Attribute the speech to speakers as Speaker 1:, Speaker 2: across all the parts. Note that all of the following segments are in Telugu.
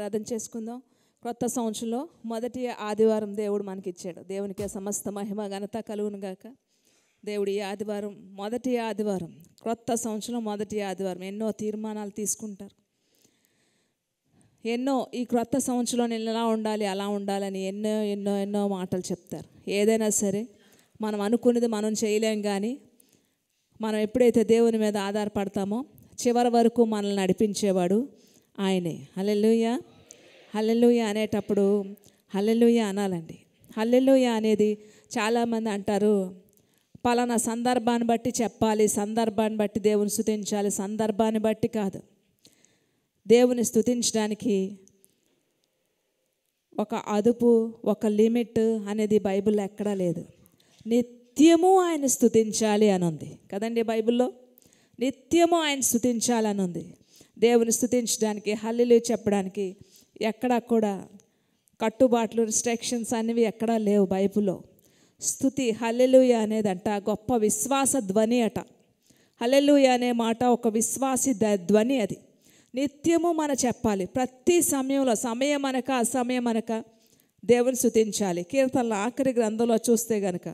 Speaker 1: ప్రార్థన చేసుకుందాం. క్రొత్త సంవత్సరంలో మొదటి ఆదివారం దేవుడు మనకిచ్చాడు. దేవునికి సమస్త మహిమ ఘనత కలుగును గాక. దేవుడి ఆదివారం, మొదటి ఆదివారం, క్రొత్త సంవత్సరం మొదటి ఆదివారం. ఎన్నో తీర్మానాలు తీసుకుంటారు. ఎన్నో ఈ క్రొత్త సంవత్సరంలో నేను ఎలా ఉండాలి, అలా ఉండాలని ఎన్నో ఎన్నో ఎన్నో మాటలు చెప్తారు. ఏదైనా సరే మనం అనుకున్నది మనం చేయలేం, కానీ మనం ఎప్పుడైతే దేవుని మీద ఆధారపడతామో చివరి వరకు మనల్ని నడిపించేవాడు ఆయనే. హల్లెలూయా హల్లెలూయా అనేటప్పుడు హల్లెలూయా అనాలండి. హల్లెలూయా అనేది చాలామంది అంటారు, పలానా సందర్భాన్ని బట్టి చెప్పాలి, సందర్భాన్ని బట్టి దేవుని స్తుతించాలి. సందర్భాన్ని బట్టి కాదు, దేవుని స్తుతించడానికి ఒక అదుపు, ఒక లిమిట్ అనేది బైబిల్లో ఎక్కడా లేదు. నిత్యము ఆయన స్తుతించాలి అని ఉంది కదండి. బైబిల్లో నిత్యము ఆయన స్తుతించాలి అని ఉంది. దేవుని స్తుతించడానికి, హల్లెలూయా చెప్పడానికి ఎక్కడా కూడా కట్టుబాట్లు, రిస్ట్రిక్షన్స్ అనేవి ఎక్కడా లేవు బైబిల్లో. స్తుతి హల్లెలూయా అనేదంట గొప్ప విశ్వాస ధ్వని అట. హల్లెలూయా అనే మాట ఒక విశ్వాసి ధ్వని. అది నిత్యము మనం చెప్పాలి. ప్రతి సమయంలో, సమయం అనక అసమయం అనక దేవుని స్తుతించాలి. కీర్తనల ఆఖరి గ్రంథంలో చూస్తే గనక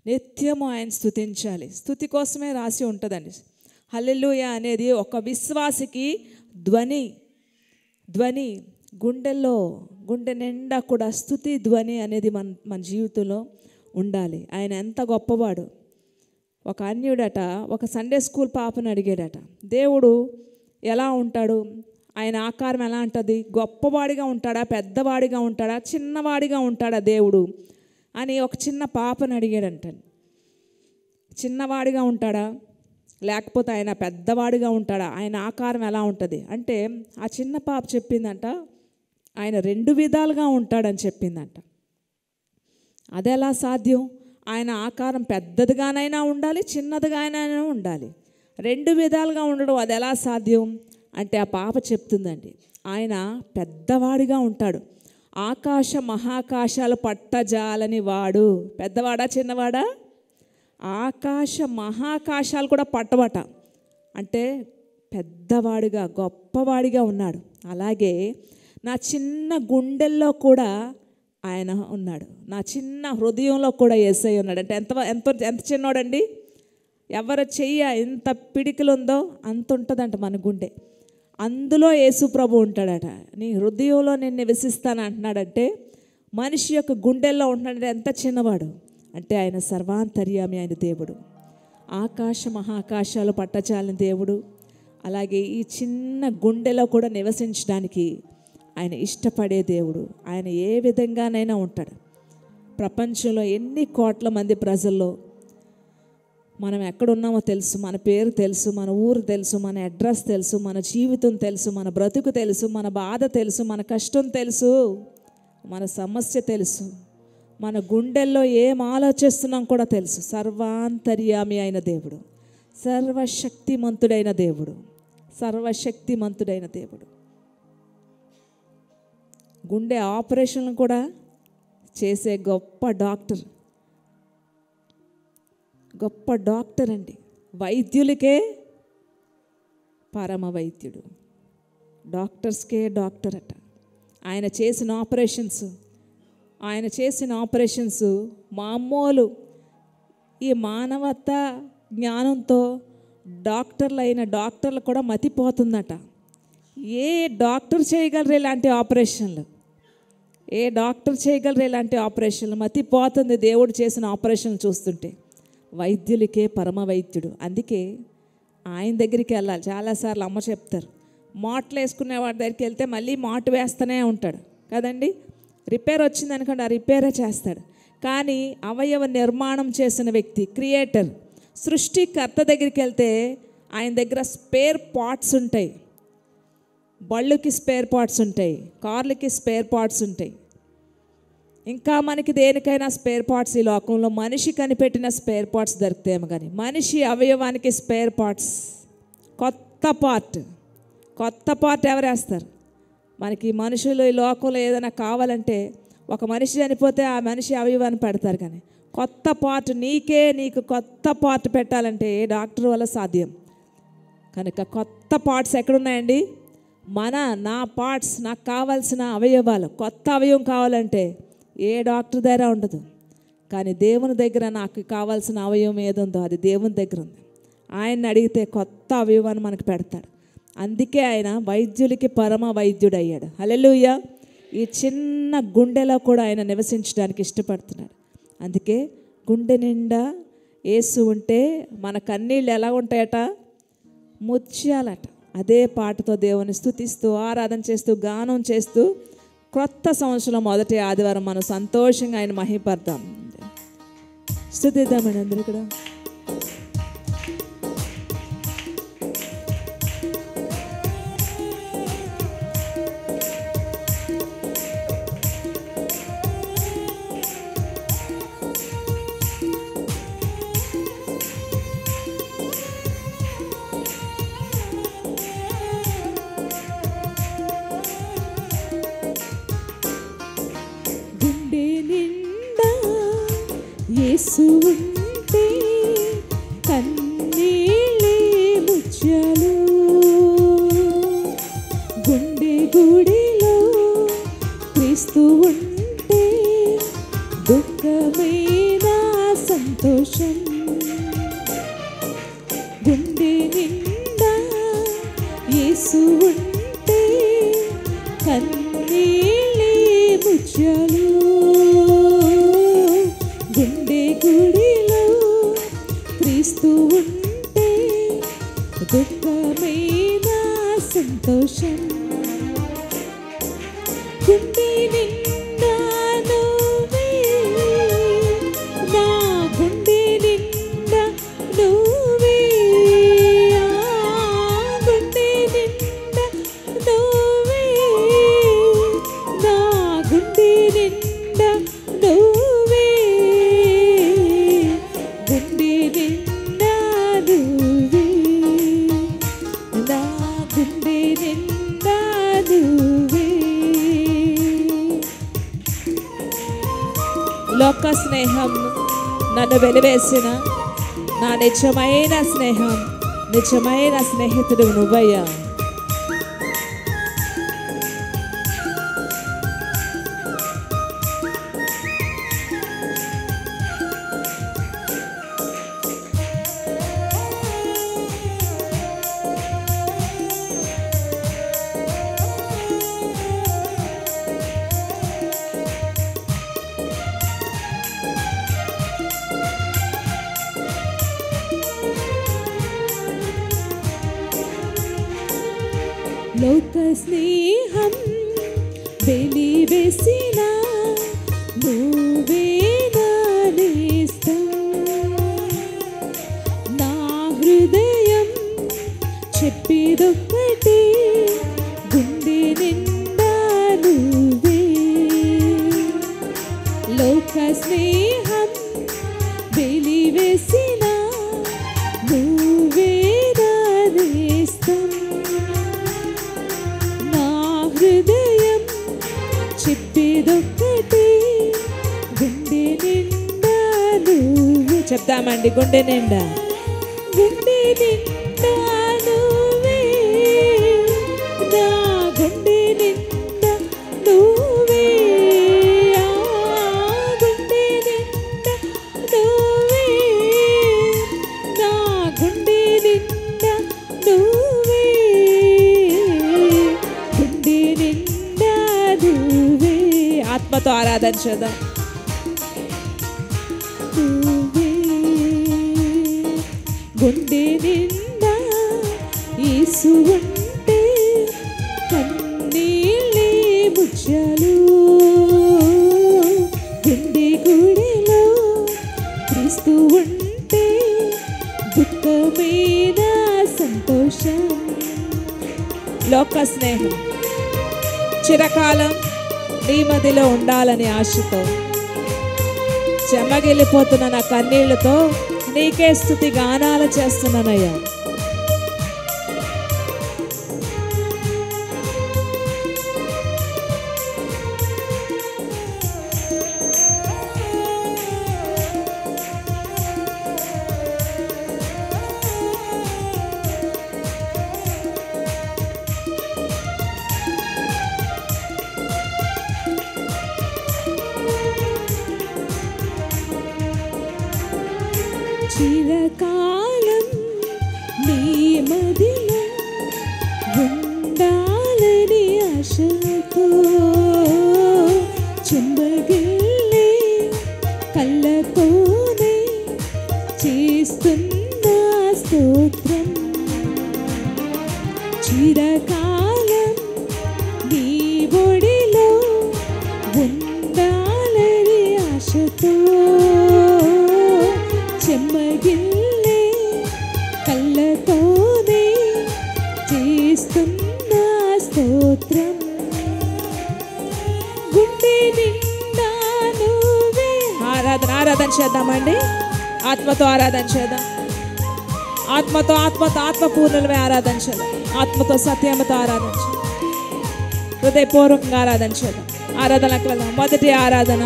Speaker 1: నిత్యము ఆయన స్తుతించాలి. స్తుతి కోసమే రాసి ఉంటుందండి. హల్లెలూయా అనేది ఒక విశ్వాసికి ధ్వని. ధ్వని గుండెల్లో, గుండె నిండా కూడా స్తుతి ధ్వని అనేది మన జీవితంలో ఉండాలి. ఆయన ఎంత గొప్పవాడు. ఒక అన్యుడట ఒక సండే స్కూల్ పాపను అడిగాడట, దేవుడు ఎలా ఉంటాడు, ఆయన ఆకారం ఎలా ఉంటుంది, గొప్పవాడిగా ఉంటాడా, పెద్దవాడిగా ఉంటాడా, చిన్నవాడిగా ఉంటాడా దేవుడు అని ఒక చిన్న పాపను అడిగాడంట. చిన్నవాడిగా ఉంటాడా లేకపోతే ఆయన పెద్దవాడిగా ఉంటాడా, ఆయన ఆకారం ఎలా ఉంటుంది అంటే ఆ చిన్న పాప చెప్పిందంట, ఆయన రెండు విధాలుగా ఉంటాడని చెప్పిందంట. అదెలా సాధ్యం, ఆయన ఆకారం పెద్దదిగానైనా ఉండాలి, చిన్నదిగానైనా ఉండాలి, రెండు విధాలుగా ఉండడం అది ఎలా సాధ్యం అంటే ఆ పాప చెప్తుందండి, ఆయన పెద్దవాడిగా ఉంటాడు. ఆకాశ మహాకాశాలు పట్టజాలని వాడు. పెద్దవాడా చిన్నవాడా? ఆకాశ మహాకాశాలు కూడా పట్టబట, అంటే పెద్దవాడిగా గొప్పవాడిగా ఉన్నాడు. అలాగే నా చిన్న గుండెల్లో కూడా ఆయన ఉన్నాడు, నా చిన్న హృదయంలో కూడా యేసయ్య ఉన్నాడు. అంటే ఎంత ఎంత ఎంత చిన్నోడండి, ఎవరు చెయ్య ఎంత పిడికిలు ఉందో అంత ఉంటుందంట మన గుండె, అందులో యేసు ప్రభు ఉంటాడట. నీ హృదయంలో నేను నివసిస్తాను అంటున్నాడంటే మనిషి యొక్క గుండెల్లో ఉంటున్నాడంటే ఎంత చిన్నవాడు అంటే ఆయన సర్వాంతర్యామి, ఆయన దేవుడు. ఆకాశ మహాకాశాలు పట్టచాలని దేవుడు. అలాగే ఈ చిన్న గుండెలో కూడా నివసించడానికి ఆయన ఇష్టపడే దేవుడు. ఆయన ఏ విధంగానైనా ఉంటాడు. ప్రపంచంలో ఎన్ని కోట్ల మంది ప్రజల్లో మనం ఎక్కడున్నామో తెలుసు, మన పేరు తెలుసు, మన ఊరు తెలుసు, మన అడ్రస్ తెలుసు, మన జీవితం తెలుసు, మన బ్రతుకు తెలుసు, మన బాధ తెలుసు, మన కష్టం తెలుసు, మన సమస్య తెలుసు, మన గుండెల్లో ఏం ఆలోచిస్తున్నాం కూడా తెలుసు. సర్వాంతర్యామి అయిన దేవుడు, సర్వశక్తిమంతుడైన దేవుడు, సర్వశక్తిమంతుడైన దేవుడు. గుండె ఆపరేషన్లు కూడా చేసే గొప్ప డాక్టర్, గొప్ప డాక్టర్ అండి. వైద్యులకే పరమ వైద్యుడు, డాక్టర్స్కే డాక్టర్ అట. ఆయన చేసిన ఆపరేషన్స్ మామూలు ఈ మానవత జ్ఞానంతో డాక్టర్లు కూడా మతిపోతుందట. ఏ డాక్టర్ చేయగలరు ఇలాంటి ఆపరేషన్లు, ఏ డాక్టర్ చేయగలరు ఇలాంటి ఆపరేషన్లు? మతిపోతుంది దేవుడు చేసిన ఆపరేషన్లు చూస్తుంటే. వైద్యులకే పరమ వైద్యుడు, అందుకే ఆయన దగ్గరికి వెళ్ళాలి. చాలాసార్లు అమ్మ చెప్తారు, మాటలు వేసుకునే వాడి దగ్గరికి వెళ్తే మళ్ళీ మాటు వేస్తూనే ఉంటాడు కదండి. రిపేర్ వచ్చింది అనుకోండి, ఆ రిపేరే చేస్తాడు. కానీ అవయవ నిర్మాణం చేసిన వ్యక్తి, క్రియేటర్, సృష్టికర్త దగ్గరికి వెళ్తే ఆయన దగ్గర స్పేర్ పార్ట్స్ ఉంటాయి. బళ్ళుకి స్పేర్ పార్ట్స్ ఉంటాయి, కార్లకి స్పేర్ పార్ట్స్ ఉంటాయి, ఇంకా మనకి దేనికైనా స్పేర్ పార్ట్స్ ఈ లోకంలో మనిషి కనిపెట్టిన స్పేర్ పార్ట్స్ దొరుకుతాయేమో, కానీ మనిషి అవయవానికి స్పేర్ పార్ట్స్, కొత్త పార్ట్ ఎవరు వేస్తారు? మనకి మనుషులు ఈ లోకంలో ఏదైనా కావాలంటే ఒక మనిషి చనిపోతే ఆ మనిషి అవయవాన్ని పెడతారు, కానీ కొత్త పార్ట్ నీకు కొత్త పార్ట్ పెట్టాలంటే ఏ డాక్టర్ వల్ల సాధ్యం? కనుక కొత్త పార్ట్స్ ఎక్కడున్నాయండి? నా పార్ట్స్, నాకు కావాల్సిన అవయవాలు, కొత్త అవయవం కావాలంటే ఏ డాక్టర్ దగ్గర ఉండదు. కానీ దేవుని దగ్గర నాకు కావాల్సిన అవయవం ఏదుందో అది దేవుని దగ్గర ఉంది. ఆయన్ని అడిగితే కొత్త అవయవాన్ని మనకు పెడతాడు. అందుకే ఆయన వైద్యులకి పరమ వైద్యుడు అయ్యాడు. హల్లెలూయా. ఈ చిన్న గుండెలో కూడా ఆయన నివసించడానికి ఇష్టపడుతున్నాడు. అందుకే గుండె నిండా యేసు ఉంటే మన కన్నీళ్ళు ఎలా ఉంటాయట? ముత్యాలట. అదే పాటతో దేవుని స్తుతిస్తూ ఆరాధన చేస్తూ గానం చేస్తూ కొత్త సంవత్సరం మొదటి ఆదివారం మనం సంతోషంగా ఆయన మహిమపడతాం. స్తుతిద్దామండి అందరూ కూడా. యేసు ఉంటే కన్నీళ్ళే ముత్యాలు, గుండె గుడిలో క్రీస్తు ఉంటే దుఃఖమైన సంతోషం. గుండె నిండా యేసు ఉంటే కన్నీళ్ళే ముత్యాలు, గుండె గుడిలో క్రీస్తు ఉంటే దుఃఖమైన సంతోషం. గుండె నిండా నువ్వే, నా గుండె నిండా నువ్వే, గుండె నిండా నువ్వే, నా గుండె నిండా నువ్వే, గుండె నిండా నువ్వే, నా గుండె నిండా నువ్వే. లోక స్నేహం నన్ను వెలివేసిన నా నిజమైన స్నేహం, నిజమైన స్నేహితుడు నువ్వయ్యా. లోక స్నేహం వెలివేసిన నువ్వే నా నేస్తం, నా హృదయం చెప్పేదొక్కటే, గుండె నిండా నువ్వే. లోక స్నేహం వెలివేసిన నువ్వే నా నేస్తం, హృదయం చెప్పేదొక్కటే, గుండె నిండా నువ్వు. చెప్తామండి, గుండె నిండా, గుండె నిండా నువ్వే, నా గుండె నిండా నువ్వే, గుండె నిండా నువ్వే, నా గుండె నిండా నువ్వే, ఆత్మతో ఆరాధన చేద్దాం. గుండె నిండా యేసు ఉంటే కన్నీళ్ళే ముత్యాలు, గుండె గుడిలో క్రీస్తు ఉంటే దుఃఖమైన సంతోషం. లోక స్నేహం చిరకాలం నీ మదిలో ఉండాలని ఆశతో చెమ్మగిల్లిపోతున్న నా కన్నీళ్లతో నీకే స్తుతి గానాలు చేస్తున్నానయ్యా. ఉండాలని ఆశతో చెంబగిల్లే కళ్ళతోనే చేస్తున్న స్తోత్రం చిరకాలం నీ ఒడిలో ఉండాలని ఆశతో చెమ్మగిల్లే కళ్ళతోనే చేస్తున్న స్తోత్రం గుండె నిండా నువ్వే. ఆరాధన చేద్దామండి. ఆత్మతో ఆరాధన చేద్దాం. ఆత్మపూర్ణులమే ఆరాధన చేద్దాం. ఆత్మతో సత్యముతో ఆరాధన చేద్దాం. హృదయపూర్వకంగా ఆరాధన చేద్దాం. ఆరాధనకు వెళ్దాం. మొదటి ఆరాధన.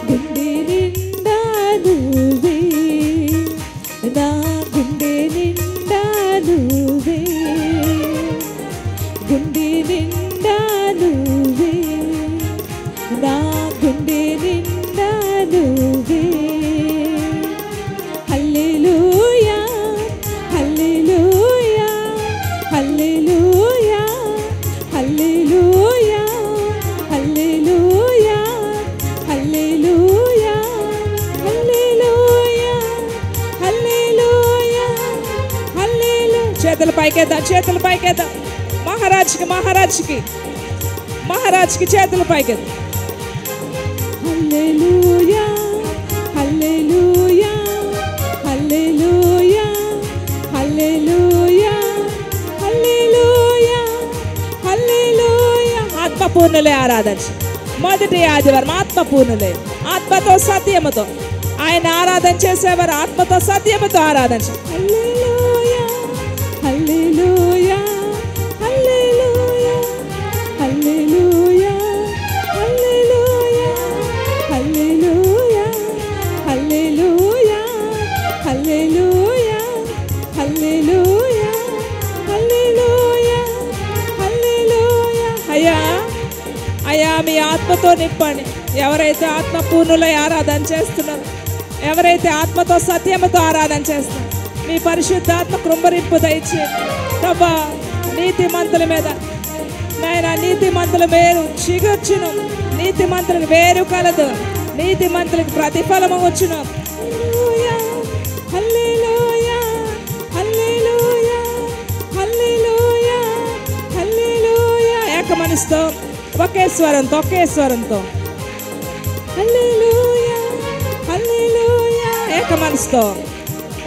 Speaker 1: గుండె నిండా నువ్వే, నా గుండె నిండా నువ్వే, గుండె నిండా నువ్వే, నా గుండె నిండా నువ్వే. హల్లెలూయా హల్లెలూయా హల్లెలూయా హల్లెలూయా హల్లెలూయా హల్లెలూయా హల్లెలూయా హల్లెలూయా హల్లెలూయా. చేతులు పైకేద్దాం, చేతులు పైకేద్దాం. మహారాజ్కి చేతులు పైకేద్దాం. హల్లెలూయా హల్లెలూయా హల్లెలూయా హల్లెలూయా హల్లెలూయా హల్లెలూయా. ఆత్మపూర్ణులే ఆరాధన. మొదటి ఆదివారం ఆత్మపూర్ణులే, ఆత్మతో సత్యముతో ఆయన ఆరాధన చేసేవారు. ఆత్మతో సత్యముతో ఆరాధన. హల్లెలూయా హల్లెలూయా హల్లెలూయా హల్లెలూయా హల్లెలూయా హల్లెలూయా హల్లెలూయా హల్లెలూయా హల్లెలూయా హల్లెలూయా హల్లెలూయా. అయ్యా మీ ఆత్మతో నింపండి. ఎవరైతే ఆత్మపూర్ణులై ఆరాధన చేస్తున్నారో, ఎవరైతే ఆత్మతో సత్యముతో ఆరాధన చేస్తున్నారు, మీ పరిశుద్ధాత్మ కృంభరింపు దయచేయండి ప్రభా. నీతిమంతుల మీద నాయన, నీతిమంతుల వేరు చిగుర్చును, నీతిమంతులకు వేరు కలదు, నీతిమంతులకు ప్రతిఫలము వచ్చును. హల్లెలూయా హల్లెలూయా హల్లెలూయా హల్లెలూయా. ఏక మనసుతో ఒకే స్వరంతో హల్లెలూయా హల్లెలూయా.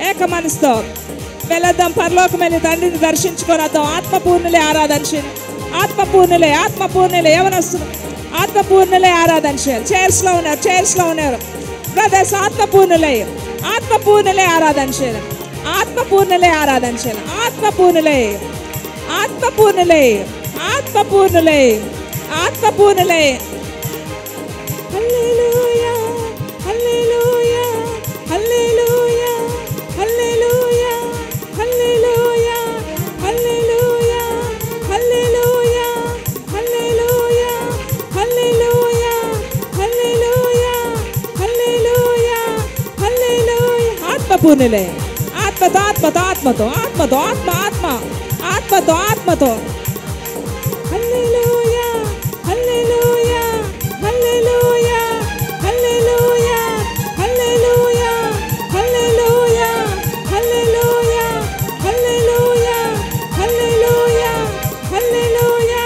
Speaker 1: ఏక మనసుతో వెళదాం. పరలోకం వెళ్ళి తండ్రిని దర్శించుకొని వద్దాం. ఆత్మపూర్ణులే ఆరాధన చేయాలి. ఆత్మపూర్ణులే ఏమనొస్తున్నారు? ఆత్మపూర్ణులే ఆరాధన చేయాలి. చైర్స్లో ఉన్నారు బ్రదర్స్. ఆత్మపూర్ణులే ఆరాధన చేయాలి. ఆత్మపూర్ణులే హల్లెలూయా హల్లెలూయా హల్లెలూయా హల్లెలూయా హల్లెలూయా హల్లెలూయా హల్లెలూయా హల్లెలూయా హల్లెలూయా హల్లెలూయా హల్లెలూయా హల్లెలూయా. ఆత్మపూర్ణులే, ఆత్మతో హల్లెలూయా హల్లెలూయా హల్లెలూయా హల్లెలూయా హల్లెలూయా హల్లెలూయా హల్లెలూయా హల్లెలూయా హల్లెలూయా హల్లెలూయా హల్లెలూయా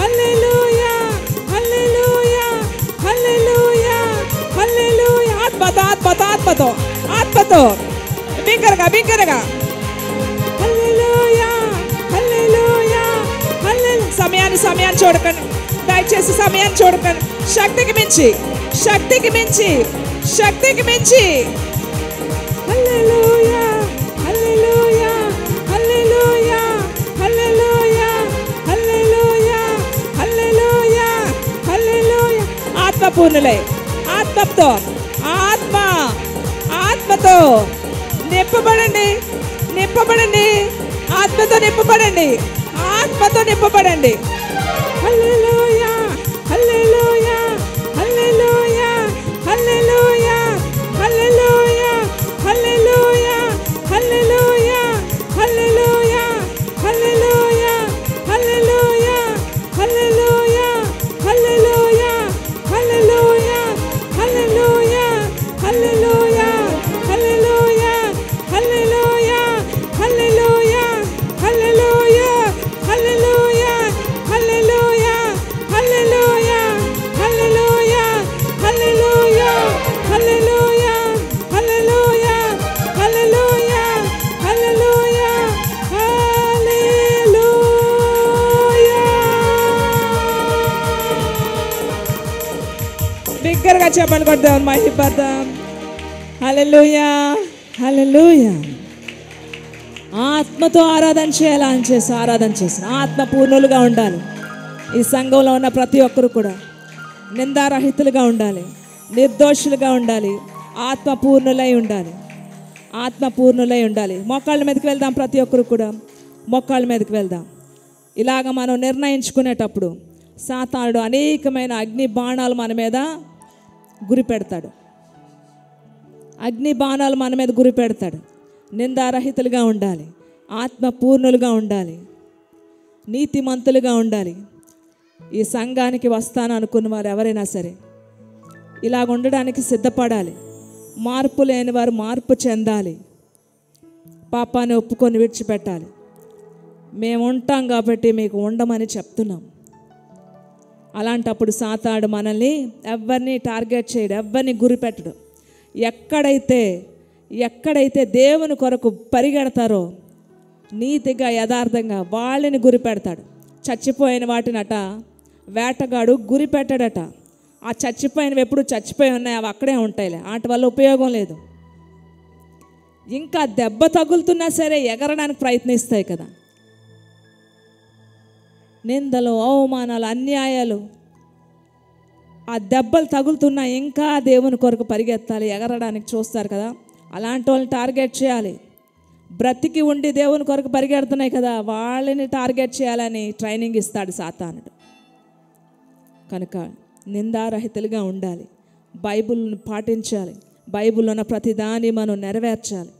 Speaker 1: హల్లెలూయా హల్లెలూయా హల్లెలూయా హల్లెలూయా. ఆత్మతో బిగ్గరగా హల్లెలూయా హల్లెలూయా హల్లెలూయా. సమయాన్ని చూడకండి, దయచేసి సమయాన్ని చూడకండి. శక్తికి మించి హల్లెలూయా హల్లెలూయా హల్లెలూయా హల్లెలూయా హల్లెలూయా హల్లెలూయా హల్లెలూయా. ఆత్మపూర్ణులై ఆత్మతో నింపబడండి. ఆత్మతో నింపబడండి. హల్లెలూయా హల్లెలూయా హల్లెలూయా హల్లెలూయా హల్లెలూయా హల్లెలూయా హల్లెలూయా బిగ్గరగా చెప్పండి, కొడదాం మహిపడదాం. హల్లెలూయా, హల్లెలూయా. ఆత్మతో ఆరాధన చేయాలి అని చేసి ఆరాధన చేసిన ఆత్మ పూర్ణులుగా ఉండాలి. ఈ సంఘంలో ఉన్న ప్రతి ఒక్కరు కూడా నిందారహితులుగా ఉండాలి, నిర్దోషులుగా ఉండాలి, ఆత్మ పూర్ణులై ఉండాలి, ఆత్మ పూర్ణులై ఉండాలి. మోకాళ్ళ మీదకి వెళ్దాం, ప్రతి ఒక్కరు కూడా మోకాళ్ళ మీదకి వెళ్దాం. ఇలాగ మనం నిర్ణయించుకునేటప్పుడు సాతానుడు అనేకమైన అగ్ని బాణాలు మన మీద గురి పెడతాడు, అగ్ని బాణాలు మన మీద గురి పెడతాడు. నిందారహితులుగా ఉండాలి, ఆత్మ పూర్ణులుగా ఉండాలి, నీతిమంతులుగా ఉండాలి. ఈ సంఘానికి వస్తాను అనుకున్న వారు ఎవరైనా సరే ఇలాగ ఉండడానికి సిద్ధపడాలి. మార్పు లేని వారు మార్పు చెందాలి, పాపాన్ని ఒప్పుకొని విడిచిపెట్టాలి. మేము ఉంటాం కాబట్టి మీకు ఉండమని చెప్తున్నాం. అలాంటప్పుడు సాతాడు మనల్ని ఎవరిని టార్గెట్ చేయడు, ఎవరిని గురిపెట్టడు. ఎక్కడైతే దేవుని కొరకు పరిగెడతారో నీతిగా యథార్థంగా వాళ్ళని గురిపెడతాడు. చచ్చిపోయిన వాటినట వేటగాడు గురిపెట్టాడట. ఆ చచ్చిపోయినవి ఎప్పుడు చచ్చిపోయి ఉన్నాయి, అవి అక్కడే ఉంటాయిలే, వాటి వల్ల ఉపయోగం లేదు. ఇంకా దెబ్బ తగులుతున్నా సరే ఎగరడానికి ప్రయత్నిస్తాయి కదా. నిందలు, అవమానాలు, అన్యాయాలు, ఆ దెబ్బలు తగులుతున్నా ఇంకా దేవుని కొరకు పరిగెత్తాలి, ఎగరడానికి చూస్తారు కదా. అలాంటి వాళ్ళని టార్గెట్ చేయాలి. బ్రతికి ఉండి దేవుని కొరకు పరిగెడుతున్నాయి కదా, వాళ్ళని టార్గెట్ చేయాలని ట్రైనింగ్ ఇస్తాడు సాతానుడు. కనుక నిందారహితులుగా ఉండాలి, బైబిల్ని పాటించాలి, బైబిల్లో ఉన్న ప్రతి దాన్ని మనం నెరవేర్చాలి.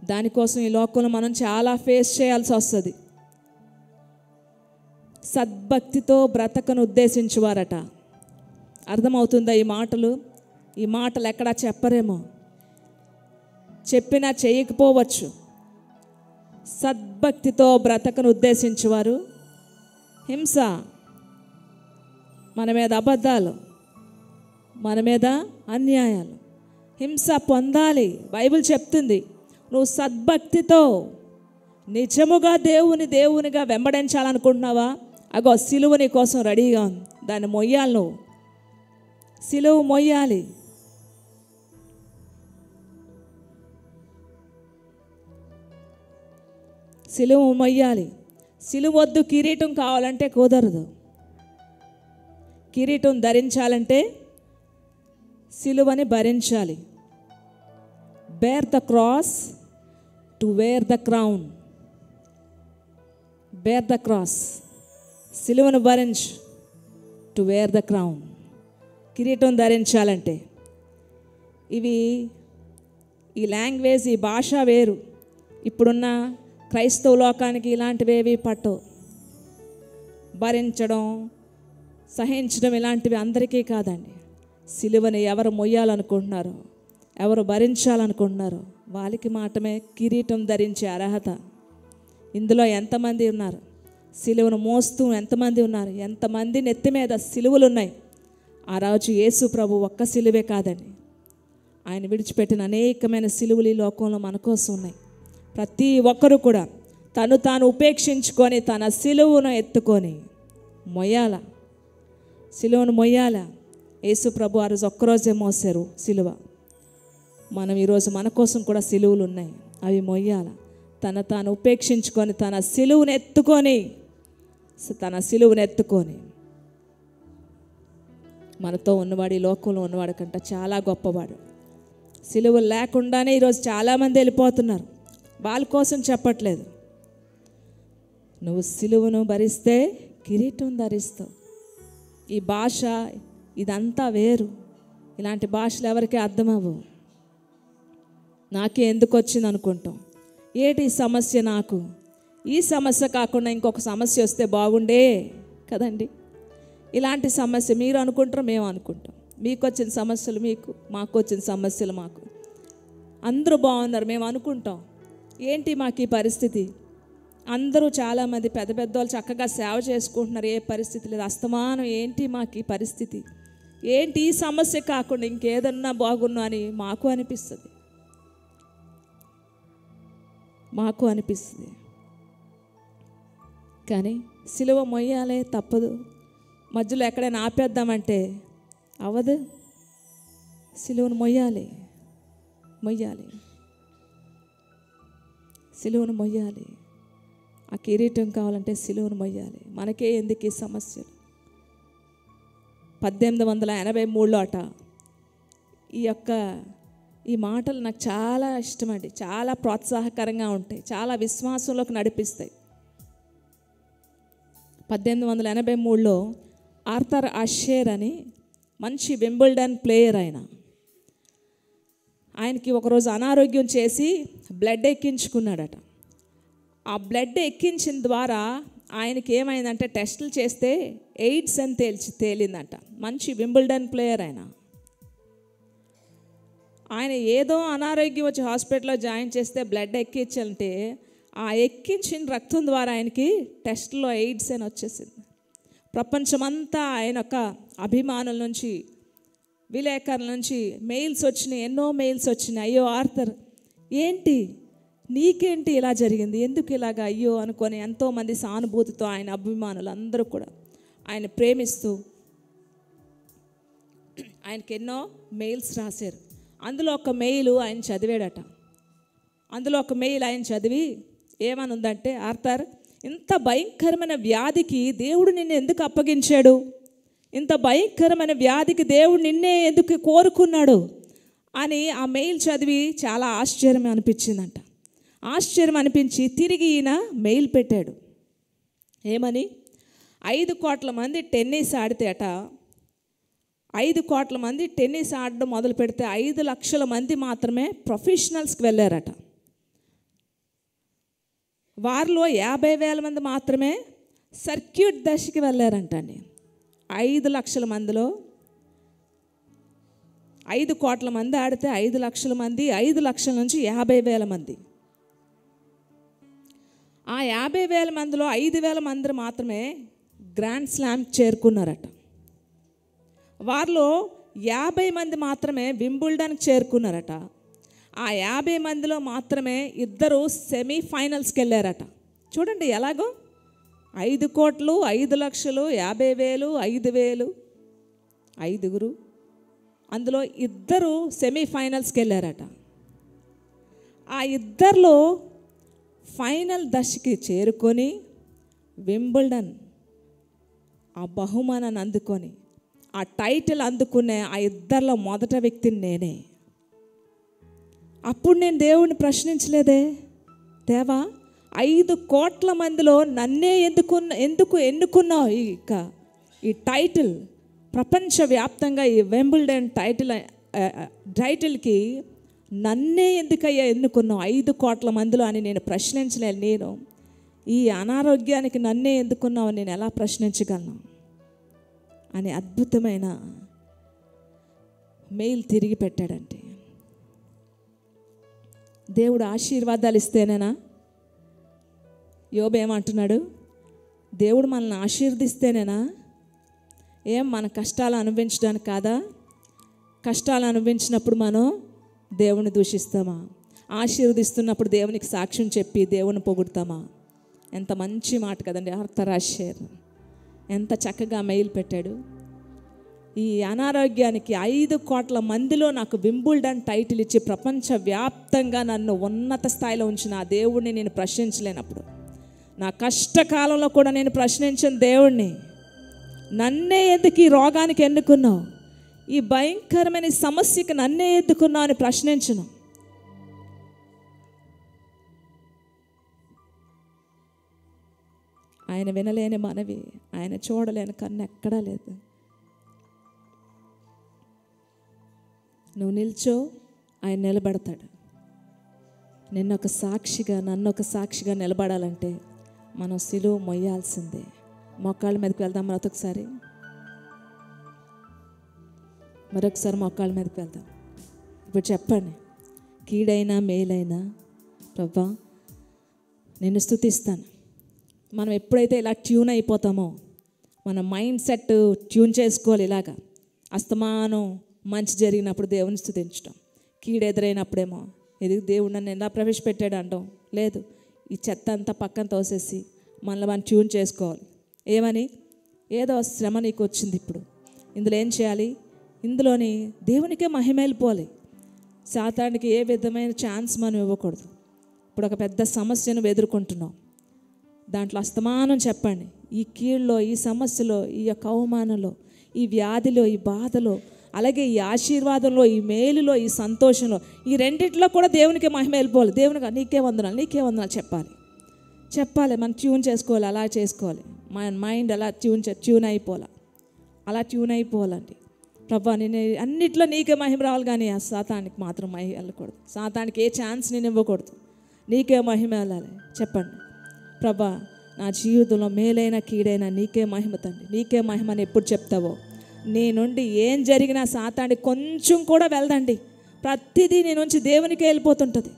Speaker 1: దానికోసం ఈ లోకంలో మనం చాలా ఫేస్ చేయాల్సి వస్తుంది. సద్భక్తితో బ్రతకను ఉద్దేశించువారట. అర్థమవుతుందా ఈ మాటలు? ఈ మాటలు ఎక్కడా చెప్పరేమో, చెప్పినా చేయకపోవచ్చు. సద్భక్తితో బ్రతకను ఉద్దేశించువారు హింస, మన మీద అబద్ధాలు, మన మీద అన్యాయాలు, హింస పొందాలి. బైబిల్ చెప్తుంది, నువ్వు సద్భక్తితో నిజముగా దేవునిగా వెంబడించాలనుకుంటున్నావా? అగో సిలువ నీ కోసం రెడీగా ఉంది, దాన్ని మొయ్యాలి. నువ్వు సిలువ మొయ్యాలి. సిలువ మొయ్యాలి. సిలువ వద్దు, కిరీటం కావాలంటే కుదరదు. కిరీటం ధరించాలంటే సిలువని భరించాలి. Bear the cross to wear the crown. Bear the cross, సిలువను భరించు, టు వేర్ ద క్రౌన్, కిరీటం ధరించాలంటే. ఈ లాంగ్వేజ్, ఈ భాష వేరు. ఇప్పుడున్న క్రైస్తవ లోకానికి ఇలాంటివేవి పట్టవు. భరించడం, సహించడం ఇలాంటివి అందరికీ కాదండి. సిలువని ఎవరు మొయ్యాలనుకుంటున్నారో, ఎవరు భరించాలనుకుంటున్నారో వాళ్ళకి మాత్రమే కిరీటం ధరించే అర్హత. ఇందులో ఎంతమంది ఉన్నారు? సిలువను మోస్తూ ఎంతమంది ఉన్నారు? ఎంతమంది నెత్తి మీద సిలువలు ఉన్నాయి? ఆ రోజు యేసు ప్రభు ఒక్క సిలువే కాదండి, ఆయన విడిచిపెట్టిన అనేకమైన సిలువలు ఈ లోకంలో మన కోసం ఉన్నాయి. ప్రతి ఒక్కరూ కూడా తాను ఉపేక్షించుకొని తన సిలువను ఎత్తుకొని మొయ్యాల, సిలువను మొయ్యాల. యేసు ప్రభు ఆ రోజు ఒక్కరోజే మోసారు సిలువ. మనం ఈరోజు మన కోసం కూడా సిలువలు ఉన్నాయి, అవి మొయ్యాల. తాను ఉపేక్షించుకొని తన సిలువను ఎత్తుకొని మనతో ఉన్నవాడు ఈ లోకంలో ఉన్నవాడు కంటే చాలా గొప్పవాడు. సిలువలు లేకుండానే ఈరోజు చాలామంది వెళ్ళిపోతున్నారు. వాళ్ళ కోసం చెప్పట్లేదు. నువ్వు సిలువను భరిస్తే కిరీటం ధరిస్తావు. ఈ భాష ఇదంతా వేరు. ఇలాంటి భాషలు ఎవరికి అర్థమవ్వవు. నాకే ఎందుకు వచ్చింది అనుకుంటాం. ఏటి సమస్య నాకు? ఈ సమస్య కాకుండా ఇంకొక సమస్య వస్తే బాగుండే కదండి. ఇలాంటి సమస్య మీరు అనుకుంటారు, మేము అనుకుంటాం. మీకు వచ్చిన సమస్యలు మీకు, మాకు వచ్చిన సమస్యలు మాకు. అందరూ బాగున్నారు మేము అనుకుంటాం. ఏంటి మాకు ఈ పరిస్థితి? అందరూ చాలామంది పెద్ద పెద్దవాళ్ళు చక్కగా సేవ చేసుకుంటున్నారు, ఏ పరిస్థితి లేదు. అస్తమానం ఏంటి మాకు ఈ పరిస్థితి, ఏంటి ఈ సమస్య కాకుండా ఇంకేదన్నా బాగున్నా అని మాకు అనిపిస్తుంది. కానీ సిలువ మొయ్యాలే, తప్పదు. మధ్యలో ఎక్కడైనా ఆపేద్దామంటే అవ్వదు. సిలువను మొయ్యాలి, సిలువను మొయ్యాలి. ఆ కిరీటం కావాలంటే సిలువను మొయ్యాలి. మనకే ఎందుకు ఈ సమస్యలు? 1883లో అట ఈ మాటలు నాకు చాలా ఇష్టం అండి. చాలా ప్రోత్సాహకరంగా ఉంటాయి, చాలా విశ్వాసంలోకి నడిపిస్తాయి. 1883లో ఆర్థర్ అషేర్ అని మంచి వింబుల్డన్ ప్లేయర్ ఆయనకి ఒకరోజు అనారోగ్యం చేసి బ్లడ్ ఎక్కించుకున్నాడట. ఆ బ్లడ్ ఎక్కించిన ద్వారా ఆయనకి ఏమైందంటే టెస్టులు చేస్తే ఎయిడ్స్ అని తేలిందంట. మంచి వింబుల్డన్ ప్లేయర్ ఆయన ఏదో అనారోగ్యం వచ్చి హాస్పిటల్లో జాయిన్ చేస్తే బ్లడ్ ఎక్కించాలంటే ఆ ఎక్కించిన రక్తం ద్వారా ఆయనకి టెస్ట్లో ఎయిడ్స్ అని వచ్చేసింది. ప్రపంచమంతా ఆయన యొక్క అభిమానుల నుంచి, విలేకరుల నుంచి మెయిల్స్ వచ్చినాయి, ఎన్నో మెయిల్స్ వచ్చినాయి. అయ్యో ఆర్థర్, ఏంటి నీకేంటి ఇలా జరిగింది, ఎందుకు ఇలాగా అయ్యో అనుకొని ఎంతోమంది సానుభూతితో ఆయన అభిమానులు అందరూ కూడా ఆయన ప్రేమిస్తూ ఆయనకి ఎన్నో మెయిల్స్ రాశారు. అందులో ఒక మెయిల్ ఆయన చదివాడట. అందులో ఒక మెయిల్ ఆయన చదివి ఏమని ఉందంటే, ఆర్థర్, ఇంత భయంకరమైన వ్యాధికి దేవుడు నిన్ను ఎందుకు అప్పగించాడు? ఇంత భయంకరమైన వ్యాధికి దేవుడు నిన్నే ఎందుకు కోరుకున్నాడు అని ఆ మెయిల్ చదివి చాలా ఆశ్చర్యం అనిపించిందంట. ఆశ్చర్యం అనిపించి తిరిగి ఈయన మెయిల్ పెట్టాడు. ఏమని? 5 కోట్ల మంది టెన్నిస్ ఆడితే 5 కోట్ల మంది టెన్నిస్ ఆడడం మొదలు పెడితే 5 లక్షల మంది మాత్రమే ప్రొఫెషనల్స్కి వెళ్ళారట. వారిలో 50,000 మంది మాత్రమే సర్క్యూట్ దశకి వెళ్ళారంటండి. 5 లక్షల మందిలో 5 కోట్ల మంది ఆడితే 5 లక్షల మంది, 5 లక్షల నుంచి 50,000 మంది. ఆ 50,000 మందిలో 5,000 మంది మాత్రమే గ్రాండ్ స్లామ్కి చేరుకున్నారట. వారిలో 50 మంది మాత్రమే వింబుల్డన్కి చేరుకున్నారట. ఆ 50 మందిలో మాత్రమే 2 సెమీఫైనల్స్కి వెళ్ళారట. చూడండి ఎలాగో 5 కోట్లు, 5 లక్షలు, 50,000, 5,000, 5గురు, అందులో 2 సెమీఫైనల్స్కి వెళ్ళారట. ఆ 2లో ఫైనల్ దశకి చేరుకొని వింబుల్డన్ ఆ బహుమానాన్ని అందుకొని ఆ టైటిల్ అందుకునే ఆ 2లో మొదట వ్యక్తిని నేనే. అప్పుడు నేను దేవుడిని ప్రశ్నించలేదే, దేవా 5 కోట్ల మందిలో నన్నే ఎందుకు ఎన్నుకున్నావు? ఈ టైటిల్ ప్రపంచవ్యాప్తంగా ఈ వింబుల్డన్ టైటిల్కి నన్నే ఎందుకయ్యా ఎన్నుకున్నావు 5 కోట్ల మందిలో అని నేను ప్రశ్నించలేదు. నేను ఈ అనారోగ్యానికి నన్నే ఎందుకున్నావు నేను ఎలా ప్రశ్నించగలను అని అద్భుతమైన మెయిల్ తిరిగి పెట్టాడంటే, దేవుడు ఆశీర్వాదాలు ఇస్తేనేనా? యోబు ఏమంటున్నాడు? దేవుడు మనల్ని ఆశీర్వదిస్తేనేనా? ఏం మన కష్టాలు అనుభవించడానికి కాదా? కష్టాలు అనుభవించినప్పుడు మనం దేవుని దూషిస్తామా? ఆశీర్వదిస్తున్నప్పుడు దేవునికి సాక్ష్యం చెప్పి దేవుని పొగుడతామా? ఎంత మంచి మాట కదండి. ఆర్థర్ అషేర్ ఎంత చక్కగా మెయిల్ పెట్టాడు. ఈ అనారోగ్యానికి 5 కోట్ల మందిలో నాకు వింబుల్డన్ టైటిల్ ఇచ్చి ప్రపంచవ్యాప్తంగా నన్ను ఉన్నత స్థాయిలో ఉంచిన ఆ దేవుడిని నేను ప్రశ్నించలేనప్పుడు, నా కష్టకాలంలో కూడా నేను ప్రశ్నించిన దేవుడిని నన్నే ఎందుకు ఈ రోగానికి ఎన్నుకున్నావు, ఈ భయంకరమైన సమస్యకి నన్నే ఎన్నుకున్నావు అని ప్రశ్నించను. ఆయన వినలేని మనవి, ఆయన చూడలేని కన్ను ఎక్కడా లేదు. నువ్వు నిల్చో, ఆయన నిలబడతాడు. నన్ను ఒక సాక్షిగా నిలబడాలంటే మనం సిలువ మొయ్యాల్సిందే. మోకాళ్ళ మీదకి వెళ్దాం. మరొకసారి మోకాళ్ళ మీదకి వెళ్దాం. ఇప్పుడు చెప్పండి, కీడైనా మేలైనా ప్రభువా నిన్ను స్తుతిస్తాను. మనం ఎప్పుడైతే ఇలా ట్యూన్ అయిపోతామో, మన మైండ్ సెట్ ట్యూన్ చేసుకోవాలి. ఇలాగా అస్తమానం మంచి జరిగినప్పుడు దేవుని స్తుతించడం, కీడు ఎదురైనప్పుడేమో ఇది దేవుడు నన్ను ఎలా ప్రవేశపెట్టాడు అంటాం. లేదు, ఈ చెత్త అంతా పక్కన తోసేసి మనల్ని మనం ట్యూన్ చేసుకోవాలి. ఏమని? ఏదో శ్రమ నీకు వచ్చింది, ఇప్పుడు ఇందులో ఏం చేయాలి? ఇందులోని దేవునికే మహిమ వెళ్ళిపోవాలి. సాతానికి ఏ విధమైన ఛాన్స్ మనం ఇవ్వకూడదు. ఇప్పుడు ఒక పెద్ద సమస్యను ఎదుర్కొంటున్నాం, దాంట్లో అస్తమానం చెప్పండి, ఈ కీళ్ళలో, ఈ సమస్యలో, ఈ యొక్క అవమానంలో, ఈ వ్యాధిలో, ఈ బాధలో, అలాగే ఈ ఆశీర్వాదంలో, ఈ మేలులో, ఈ సంతోషంలో, ఈ రెండిట్లో కూడా దేవునికి మహిమ వెళ్ళిపోవాలి. దేవునికి నీకే వందనాలు, నీకే వందనాలు చెప్పాలి. మనం ట్యూన్ చేసుకోవాలి, అలా చేసుకోవాలి. మన మైండ్ అలా ట్యూన్ అయిపోవాలండి. ప్రభా నేను అన్నిట్లో నీకే మహిమ రావాలి, కానీ ఆ సాతానికి మాత్రం మహిమ వెళ్ళకూడదు. సాతానికి ఏ ఛాన్స్ నేను ఇవ్వకూడదు, నీకే మహిమ వెళ్ళాలి. చెప్పండి, ప్రభా నా జీవితంలో మేలైన కీడైనా నీకే మహిమ తండ్రి, నీకే మహిమని ఎప్పుడు చెప్తావో నీ నుండి ఏం జరిగినా సాతానికి కొంచెం కూడా వెళ్ళదండి. ప్రతిదీ నీ నుంచి దేవునికే వెళ్ళిపోతుంటుంది.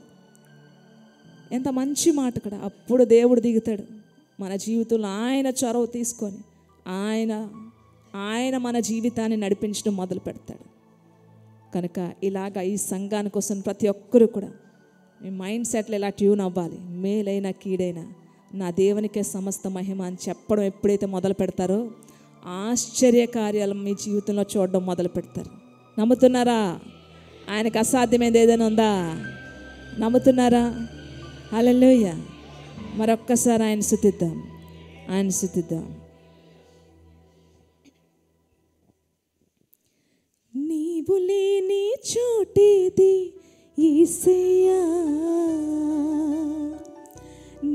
Speaker 1: ఎంత మంచి మాట ఇక్కడ. అప్పుడు దేవుడు దిగుతాడు మన జీవితంలో. ఆయన చొరవ తీసుకొని ఆయన మన జీవితాన్ని నడిపించడం మొదలు పెడతాడు. కనుక ఇలాగా ఈ సంఘానికి వస్తున్న ప్రతి ఒక్కరూ కూడా మీ మైండ్ సెట్లు ఇలా ట్యూన్ అవ్వాలి. మేలైన కీడైనా నా దేవునికే సమస్త మహిమ అని చెప్పడం ఎప్పుడైతే మొదలు పెడతారో ఆశ్చర్య కార్యాలు మీ జీవితంలో చూడడం మొదలు పెడతారు. నమ్ముతున్నారా? ఆయనకు అసాధ్యమైనది ఏదైనా ఉందా? నమ్ముతున్నారా? హల్లెలూయా. మరొక్కసారి ఆయన స్తుతిద్దాం. నీవు లేని చోటేది యేసయ్యా,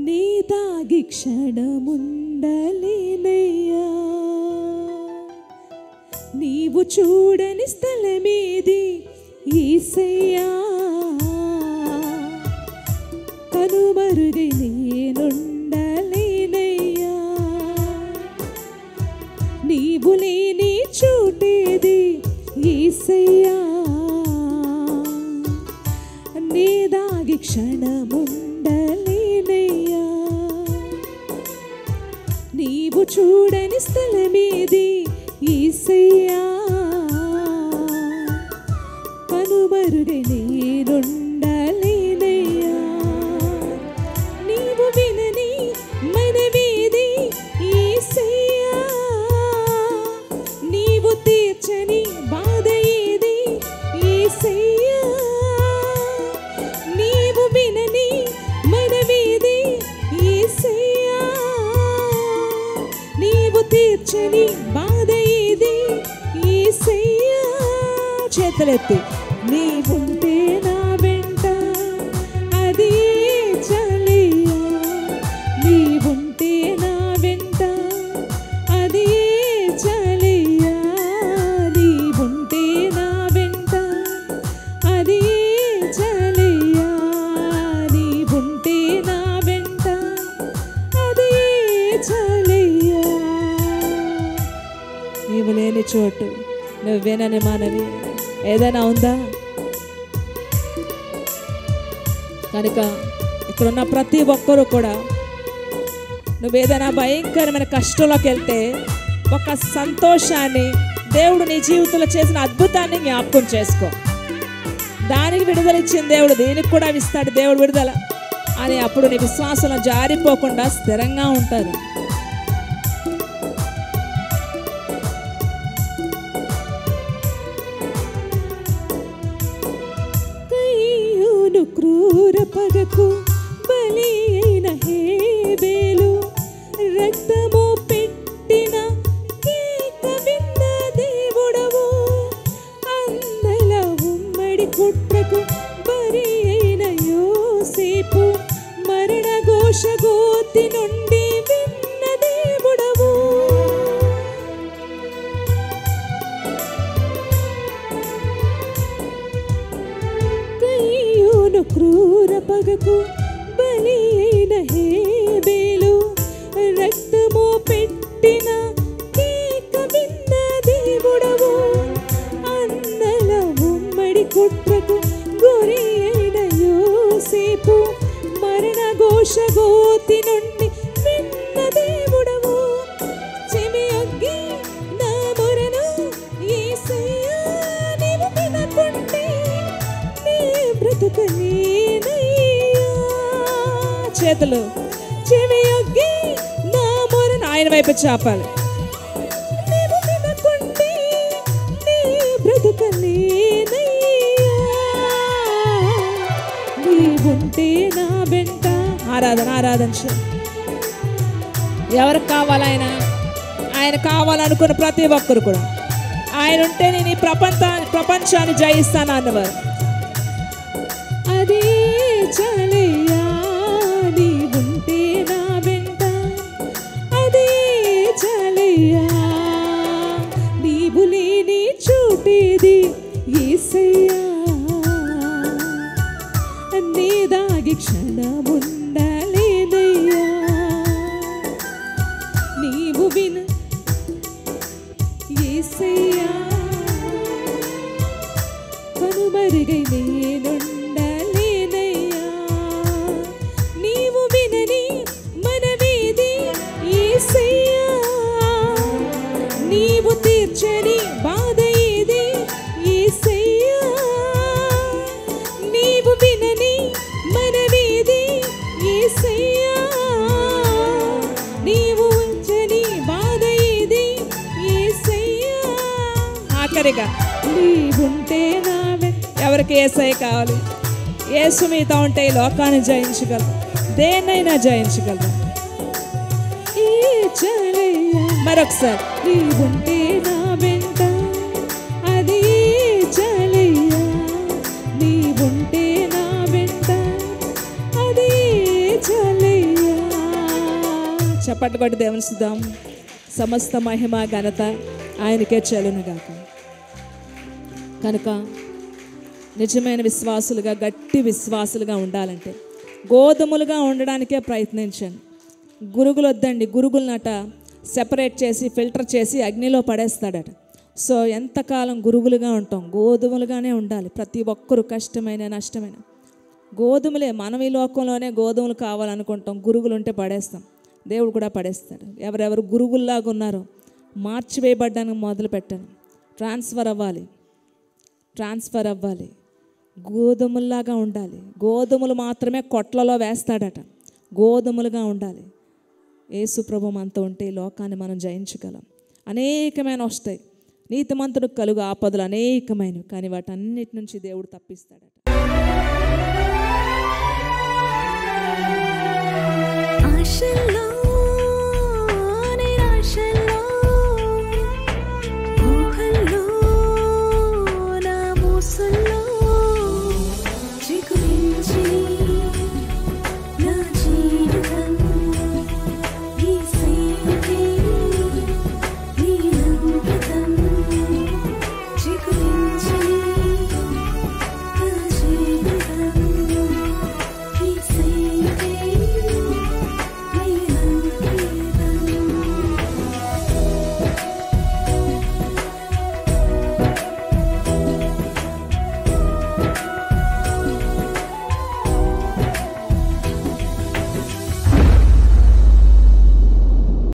Speaker 1: నీ దాగి క్షణముండలేనయ్యా. నీవు చూడని స్థలమేది యేసయ్యా, కనుమరుగై నేనుండలేనయ్యా. నీవు లేని చోటేది యేసయ్యా, నీ దాగి క్షణముండలేనయ్యా. నీవు చూడని స్థలమేది యేసయ్యా, కనుమరుగై నేనుండలేనయ్యా. నీవు వినని మనవేది యేసయ్యా, నీవు తీర్చని బాధ ఏది యేసయ్యా. నీవు వినని మనవేది యేసయ్యా, నీవు తీర్చని బాధ ఏది యేసయ్యా. చేతులెత్తి నీవుంటే నా వెంట అది చాలయ్యా, నీవుంటే నా వెంట అది చాలయ్యా, నీవుంటే నా వెంట అది చాలయ్యా, నీవుంటే నా వెంట అది చాలయ్యా. నీవు లేని చోటు, నువ్వేనని మనవి ఏదైనా ఉందా? కనుక ఇక్కడున్న ప్రతి ఒక్కరూ కూడా నువ్వేదైనా భయంకరమైన కష్టంలోకి వెళ్తే ఒక సంతోషాన్ని, దేవుడు నీ జీవితంలో చేసిన అద్భుతాన్ని జ్ఞాపకం చేసుకో. దానికి విడుదల ఇచ్చిన దేవుడు దీనికి కూడా ఇస్తాడు. దేవుడు విడుదల అని అప్పుడు నీ విశ్వాసంలో జారిపోకుండా స్థిరంగా ఉంటారు. క్రూర పగకు బలి అయిన హేబేలు, రక్తము పెట్టిన కేక విన్న దేవుడవు, అందల ఉమ్మడి కుట్రకు బరి అయిన యోసేపు, మరణ ఘోష గోతి నుండి విన్న దేవుడవు. క్రూర పగకు బలి అయిన హేబేలు, రక్తము పెట్టిన కేక విన్న దేవుడవు, అందల ఉమ్మడి కుట్రకు గురి అయిన యోసేపు, మరణ ఘోష గోతి నుండి విన్న దేవుడవు. చెవియొగ్గి నా మొరను యేసయ్యా, నీవు వినకుంటే బ్రతుకలేనయ్యా. చేతులు చెవియొగ్గి నా మొరను ఆయన వైపు చాపాలి. నీవు వినకుంటే నీ ఉంటే నా వెంట. ఆరాధన ఆరాధన. ఎవరికి కావాలి ఆయన? ఆయన కావాలనుకున్న ప్రతి ఒక్కరు కూడా ఆయన ఉంటే నేను ఈ ప్రపంచాన్ని జయిస్తాను అన్నవారు. అదే చాలయ్యా నీ ఉంటే నా వెంట, అదే చాలయ్యా నీవు లేని చోటేది యేసయ్యా, నీ దాగి క్షణముండలేదయ్యా, నీవు విను యేసయ్యా, కనుమరుగై నేనుండలేనయ్యా, నీవు వినని మనవేది యేసయ్యా, నీవు తీర్చని బాధ ఏది యేసయ్యా, నీవు వినని మనవేది యేసయ్యా, నీవు ఉంచని బాధ ఏది యేసయ్యా. ఆఖరిగా నీవుంటే నా ఎవరికి యేసయ్య కావాలి? యేసు మీతో ఉంటే ఈ లోకాన్ని జయించగలరు, దేన్నైనా జయించగలరు. మరొకసారి నీవుంటే నా వెంట, అది చాలయ్యా నీవుంటే నా వెంట, అది చాలయ్యా. చప్పట్లు కొట్టి దేవుని స్తుతిద్దాం. సమస్త మహిమ ఘనత ఆయనకే చెల్లునుగాక. కనుక నిజమైన విశ్వాసులుగా, గట్టి విశ్వాసులుగా ఉండాలంటే గోధుమలుగా ఉండడానికే ప్రయత్నించండి. గురుగులు వద్దండి. గురుగులనట సెపరేట్ చేసి ఫిల్టర్ చేసి అగ్నిలో పడేస్తాడట. సో ఎంతకాలం గురుగులుగా ఉంటాం? గోధుమలుగానే ఉండాలి. ప్రతి ఒక్కరు కష్టమైన నష్టమైన గోధుమలే. మనం ఈ లోకంలోనే గోధుమలు కావాలనుకుంటాం, గురుగులు ఉంటే పడేస్తాం. దేవుడు కూడా పడేస్తాడు. ఎవరెవరు గురుగుల్లాగా ఉన్నారో మార్చివేయబడ్డానికి మొదలు పెట్టాను. ట్రాన్స్ఫర్ అవ్వాలి. గోధుమల్లాగా ఉండాలి. గోధుమలు మాత్రమే కొట్లలో వేస్తాడట. గోధుమలుగా ఉండాలి. యేసు ప్రభు మనతో ఉంటే ఈ లోకాన్ని మనం జయించగలం. అనేకమైన వస్తాయి. నీతిమంతుడు కలుగు ఆపదలు అనేకమైనవి, కానీ వాటన్నిటి నుంచి దేవుడు తప్పిస్తాడట.
Speaker 2: నా జీవితం